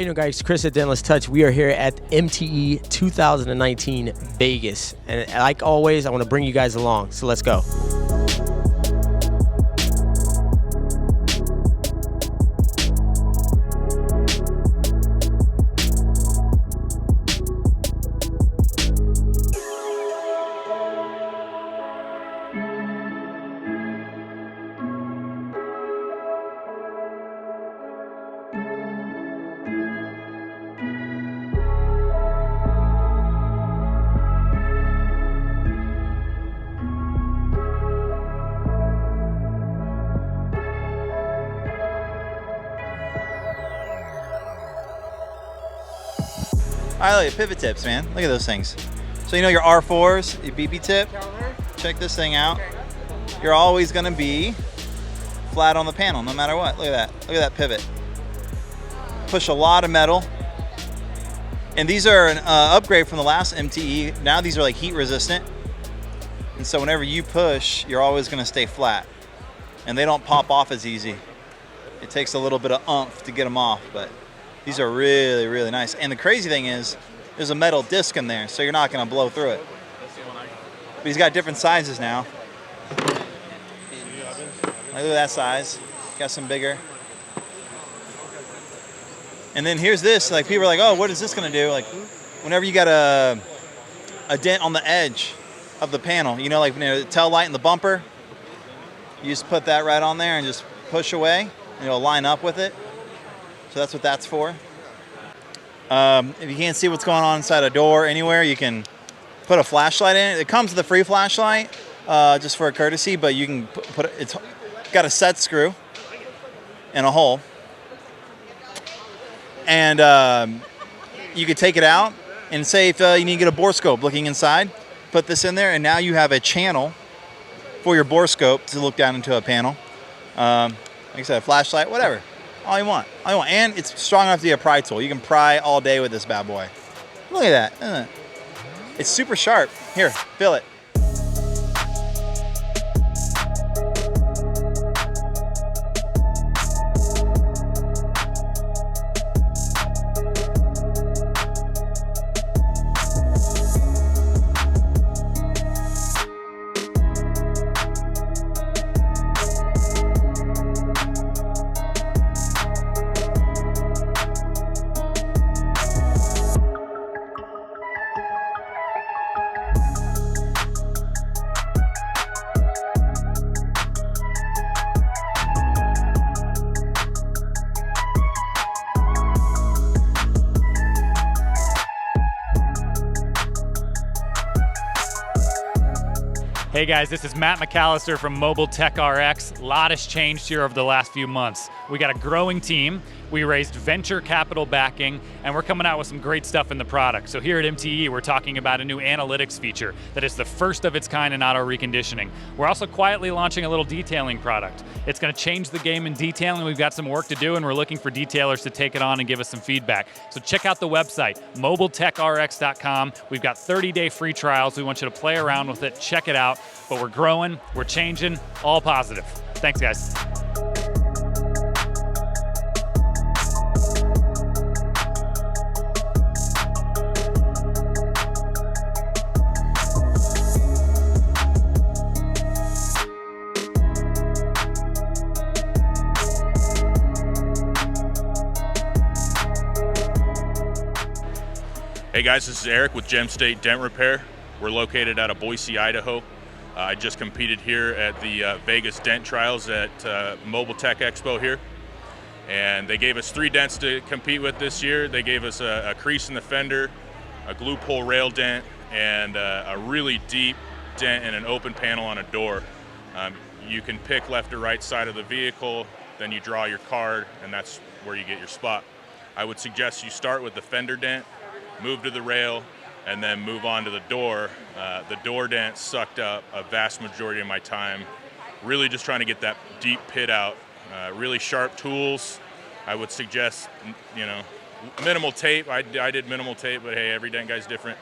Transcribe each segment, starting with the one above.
you doing, guys? Chris at Dentless Touch. We are here at MTE 2019 Vegas. And like always, I want to bring you guys along. So let's go. I like pivot tips, man. Look at those things. So you know your R4s, your BB tip? Check this thing out. You're always gonna be flat on the panel, no matter what. Look at that. Look at that pivot. Push a lot of metal. And these are an upgrade from the last MTE. Now these are like heat resistant. And so whenever you push, you're always gonna stay flat. And they don't pop off as easy. It takes a little bit of oomph to get them off, but these are really, really nice. And the crazy thing is, there's a metal disc in there, so you're not gonna blow through it. But he's got different sizes now. Look at that size. Got some bigger. And then here's this, like people are like, oh, what is this gonna do? Like, whenever you got a dent on the edge of the panel, you know, like the tail light and the bumper, you just put that right on there and just push away, and it'll line up with it. So that's what that's for. If you can't see what's going on inside a door anywhere, you can put a flashlight in it. It comes with a free flashlight, just for a courtesy, but you can put it, it's got a set screw and a hole. And you could take it out and say if you need to get a borescope looking inside, put this in there, and now you have a channel for your borescope to look down into a panel. Like I said, a flashlight, whatever. All you want, all you want. And it's strong enough to be a pry tool. You can pry all day with this bad boy. Look at that. It's super sharp. Here, feel it. Hey guys, this is Matt McAllister from Mobile Tech RX. A lot has changed here over the last few months. We got a growing team, we raised venture capital backing, and we're coming out with some great stuff in the product. So here at MTE, we're talking about a new analytics feature that is the first of its kind in auto reconditioning. We're also quietly launching a little detailing product. It's gonna change the game in detailing. We've got some work to do, and we're looking for detailers to take it on and give us some feedback. So check out the website, mobiletechrx.com. We've got 30-day free trials. We want you to play around with it, check it out. But we're growing, we're changing, all positive. Thanks, guys. Hey guys, this is Eric with Gem State Dent Repair. We're located out of Boise, Idaho. I just competed here at the Vegas Dent Trials at Mobile Tech Expo here. And they gave us 3 dents to compete with this year. They gave us a crease in the fender, a glue pull rail dent, and a really deep dent in an open panel on a door. You can pick left or right side of the vehicle, then you draw your card, and that's where you get your spot. I would suggest you start with the fender dent, move to the rail, and then move on to the door. The door dent sucked up a vast majority of my time, really just trying to get that deep pit out. Really sharp tools. I would suggest, you know, minimal tape. I did minimal tape, but hey, every dent guy's different.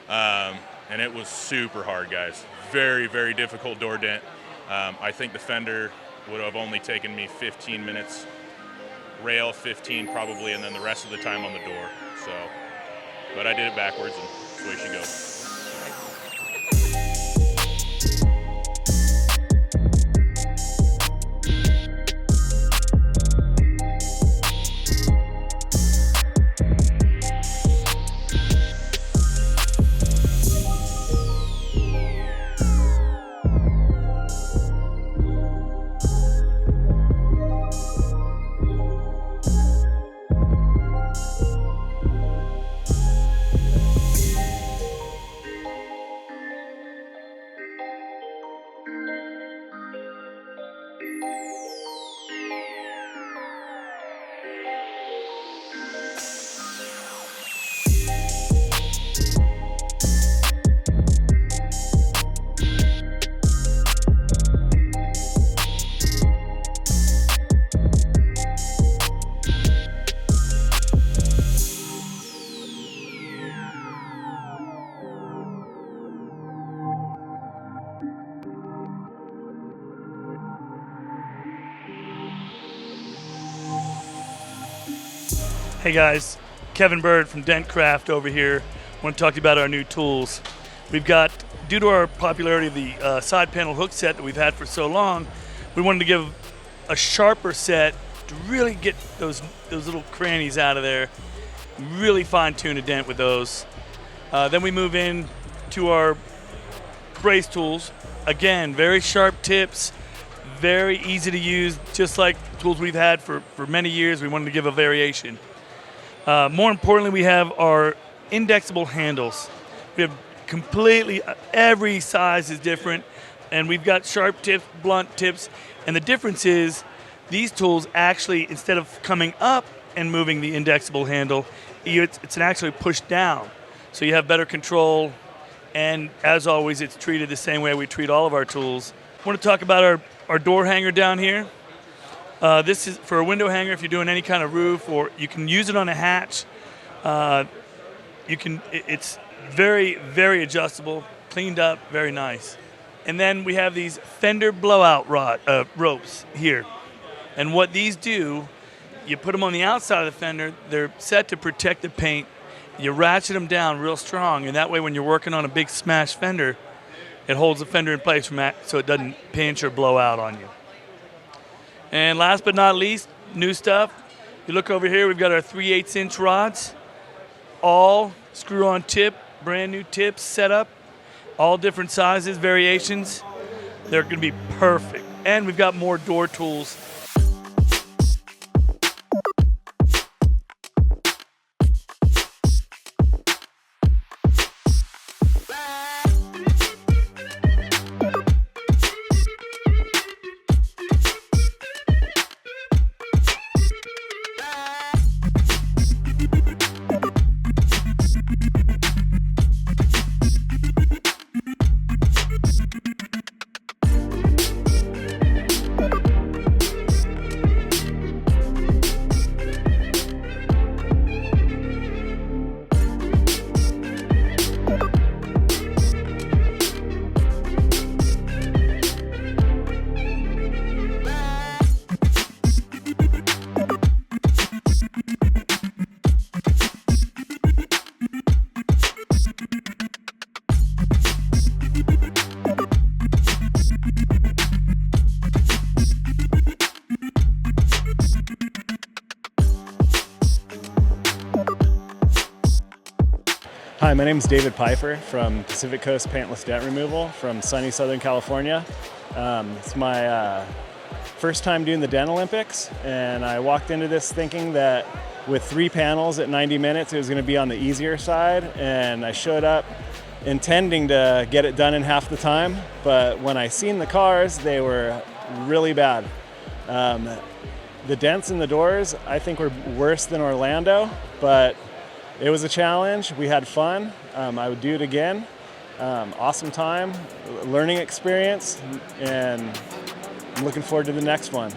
And it was super hard, guys. Very, very difficult door dent. I think the fender would have only taken me 15 minutes. rail, 15 probably, and then the rest of the time on the door. So, but I did it backwards, and that's the way she goes. Hey guys, Kevin Bird from Dent Craft over here. I want to talk to you about our new tools. We've got, due to our popularity of the side panel hook set that we've had for so long, we wanted to give a sharper set to really get those little crannies out of there, really fine tune a dent with those. Then we move in to our brace tools. Again, very sharp tips, very easy to use, just like tools we've had for many years. We wanted to give a variation. More importantly, we have our indexable handles. We have completely, every size is different, and we've got sharp tips, blunt tips, and the difference is these tools actually, instead of coming up and moving the indexable handle, it's actually pushed down. So you have better control, and as always, it's treated the same way we treat all of our tools. I want to talk about our door hanger down here. This is for a window hanger if you're doing any kind of roof, or you can use it on a hatch. It's very, very adjustable, cleaned up, very nice. And then we have these fender blowout ropes here. And what these do, you put them on the outside of the fender, they're set to protect the paint. You ratchet them down real strong, and that way when you're working on a big smash fender, it holds the fender in place so it doesn't pinch or blow out on you. And last but not least, new stuff. You look over here, we've got our 3/8" rods, all screw-on tip, brand new tips set up, all different sizes, variations. They're going to be perfect. And we've got more door tools. Hi, my name is David Pfeiffer from Pacific Coast Paintless Dent Removal from sunny Southern California. It's my first time doing the Dent Olympics, and I walked into this thinking that with 3 panels at 90 minutes it was going to be on the easier side, and I showed up intending to get it done in half the time, but when I seen the cars, they were really bad. The dents in the doors I think were worse than Orlando, but it was a challenge. We had fun. I would do it again. Awesome time, learning experience, and I'm looking forward to the next one.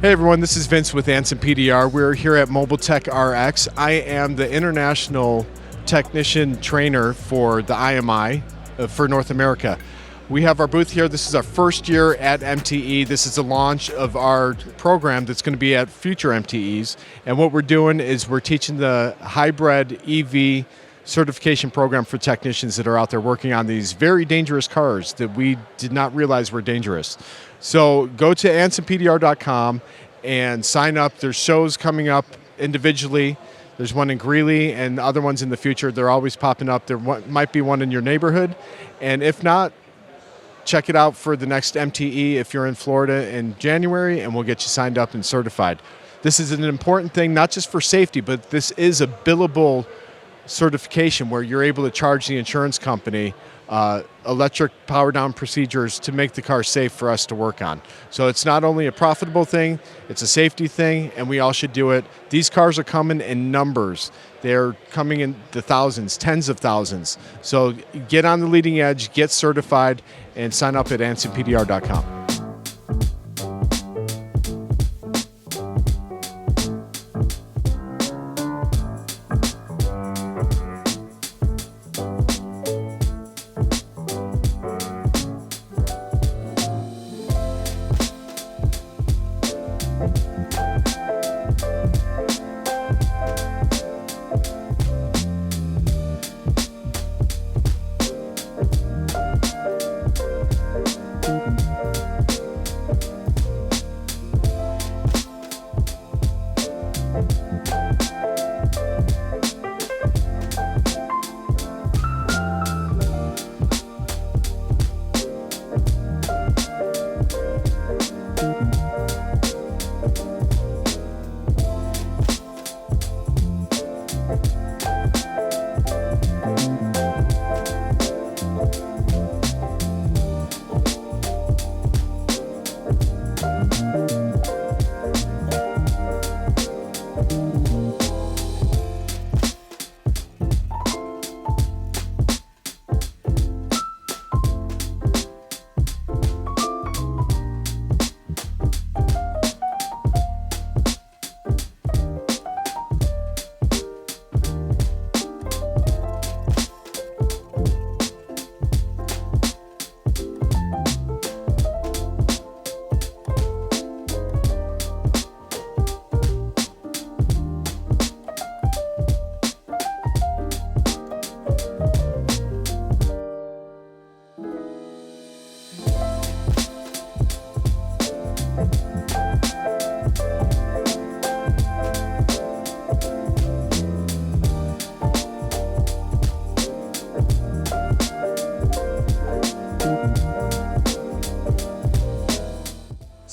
Hey everyone, this is Vince with Anson PDR. We're here at Mobile Tech RX. I am the international technician trainer for the IMI for North America. We have our booth here. This is our first year at MTE. This is the launch of our program that's going to be at future MTEs. And what we're doing is we're teaching the hybrid EV certification program for technicians that are out there working on these very dangerous cars that we did not realize were dangerous. So go to ansonpdr.com and sign up. There's shows coming up individually. There's one in Greeley and other ones in the future. They're always popping up. There might be one in your neighborhood. And if not, check it out for the next MTE if you're in Florida in January, and we'll get you signed up and certified. This is an important thing, not just for safety, but this is a billable certification where you're able to charge the insurance company electric power down procedures to make the car safe for us to work on. So it's not only a profitable thing, it's a safety thing, and we all should do it. These cars are coming in numbers. They're coming in the thousands, tens of thousands. So get on the leading edge, get certified, and sign up at ansonpdr.com.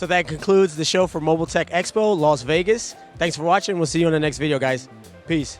So that concludes the show for Mobile Tech Expo, Las Vegas. Thanks for watching. We'll see you in the next video, guys. Peace.